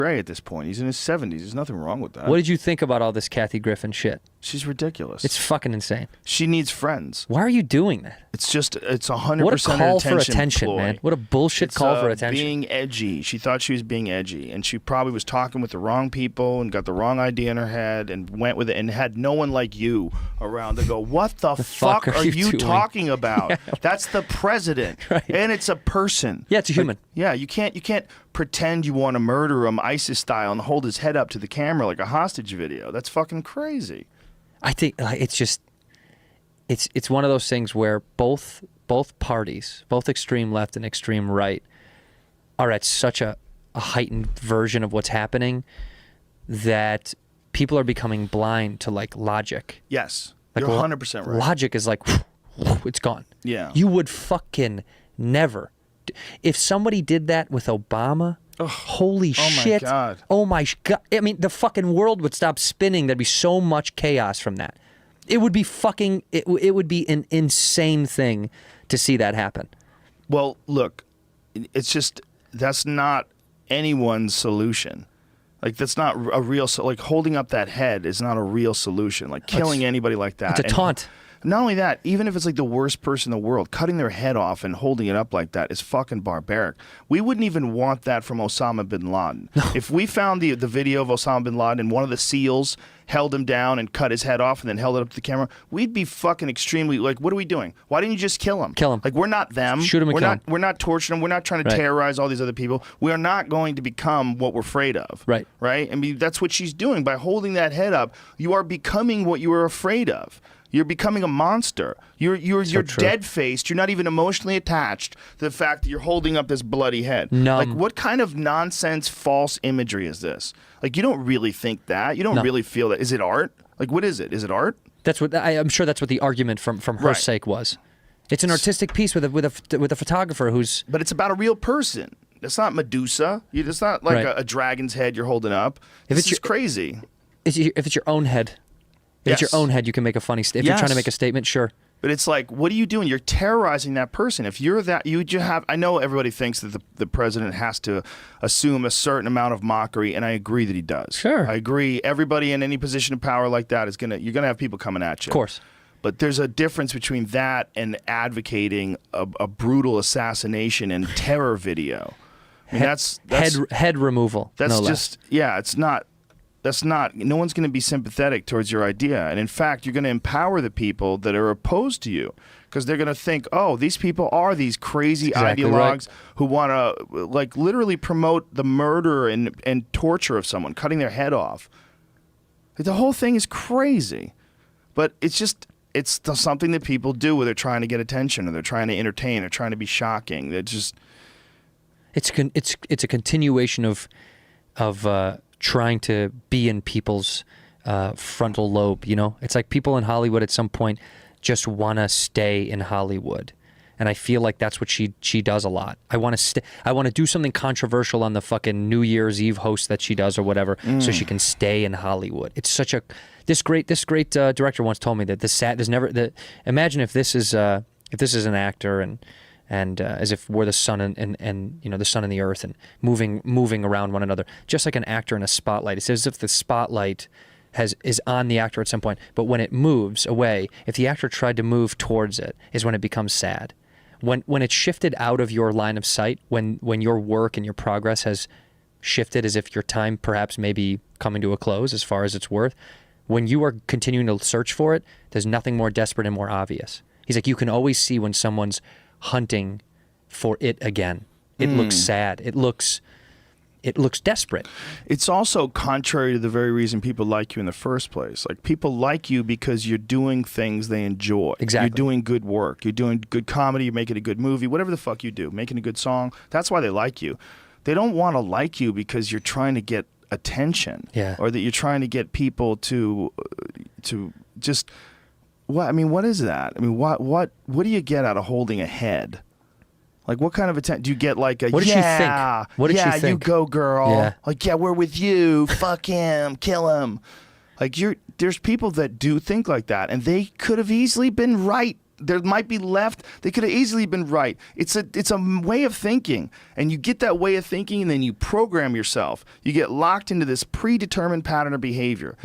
Gray at this point. He's in his 70s. There's nothing wrong with that. What did you think about all this Kathy Griffin shit? She's ridiculous. It's fucking insane. She needs friends. Why are you doing that? It's 100% What a call for attention, ploy. man. What a bullshit call for attention. Being edgy. She thought she was being edgy, and she probably was talking with the wrong people and got the wrong idea in her head and went with it and had no one like you around to go, what the fuck are you talking about? Yeah. That's the president. Right. And it's a person. Yeah, it's a human. Yeah, you can't pretend you want to murder him ISIS style and hold his head up to the camera like a hostage video. That's fucking crazy. I think it's just it's one of those things where both parties, both extreme left and extreme right, are at such a heightened version of what's happening that people are becoming blind to like logic. Yes. Like, you're 100% right. Logic is like it's gone. Yeah. You would fucking never. If somebody did that with Obama, holy shit. Oh my God. Oh my God. I mean, the fucking world would stop spinning. There'd be so much chaos from that. It would be fucking, it would be an insane thing to see that happen. Well, look, it's just, that's not anyone's solution. Like, that's not a real, like, holding up that head is not a real solution. Like, killing anybody like that. It's a taunt. Not only that, even if it's like the worst person in the world, cutting their head off and holding it up like that is fucking barbaric. We wouldn't even want that from Osama bin Laden. If we found the video of Osama bin Laden and one of the SEALs held him down and cut his head off and then held it up to the camera, we'd be fucking extremely, like, what are we doing? Why didn't you just kill him? Kill him. Like, we're not them. Shoot him and kill him. We're not torturing them. We're not trying to terrorize all these other people. We are not going to become what we're afraid of. Right. Right? I mean, that's what she's doing. By holding that head up, you are becoming what you were afraid of. You're becoming a monster. You're dead-faced. You're not even emotionally attached to the fact that you're holding up this bloody head. Numb. Like, what kind of nonsense, false imagery is this? Like, you don't really think that. You don't really feel that. Is it art? Like, what is it? Is it art? That's what I'm sure. That's what the argument from her sake was. It's an artistic piece with a photographer who's. But it's about a real person. It's not Medusa. It's not like a dragon's head you're holding up. It's just crazy. If it's your own head. If it's your own head, you can make a funny statement. If you're trying to make a statement, sure. But it's like, what are you doing? You're terrorizing that person. If you're that, you just have. I know everybody thinks that the president has to assume a certain amount of mockery, and I agree that he does. Sure, I agree. Everybody in any position of power like that you're gonna have people coming at you. Of course. But there's a difference between that and advocating a brutal assassination and terror video. I mean, that's head removal. That's no just it's not. That's not, no one's going to be sympathetic towards your idea. And in fact, you're going to empower the people that are opposed to you because they're going to think, oh, these people are these crazy ideologues who want to like literally promote the murder and torture of someone, cutting their head off. The whole thing is crazy. But it's something that people do where they're trying to get attention or they're trying to entertain or trying to be shocking. They're just... It's a continuation of trying to be in people's frontal lobe, you know? It's like people in Hollywood at some point just want to stay in Hollywood. And I feel like that's what she does a lot. I want to do something controversial on the fucking New Year's Eve host that she does or whatever so she can stay in Hollywood. It's such a this great director once told me that imagine if this is an actor and as if we're the sun and you know the sun and the earth and moving around one another, just like an actor in a spotlight. It's as if the spotlight is on the actor at some point, but when it moves away, if the actor tried to move towards it, is when it becomes sad. When it's shifted out of your line of sight, when your work and your progress has shifted, as if your time perhaps may be coming to a close as far as it's worth, when you are continuing to search for it, there's nothing more desperate and more obvious. He's like, you can always see when someone's hunting for it again. It looks sad. It looks desperate. It's also contrary to the very reason people like you in the first place. Like, people like you because you're doing things they enjoy. Exactly. You're doing good work. You're doing good comedy. You're making a good movie. Whatever the fuck you do, making a good song. That's why they like you. They don't want to like you because you're trying to get attention. Yeah. Or that you're trying to get people to just... What I mean, what is that? I mean, what do you get out of holding a head? Like, what kind of attention do you get? Like, what did she think? What did she think? You go, girl. Yeah. Like, yeah, we're with you. Fuck him, kill him. Like, there's people that do think like that, and they could have easily been right there might be left. They could have easily been right. It's a way of thinking, and you get that way of thinking, and then you program yourself. You get locked into this predetermined pattern of behavior.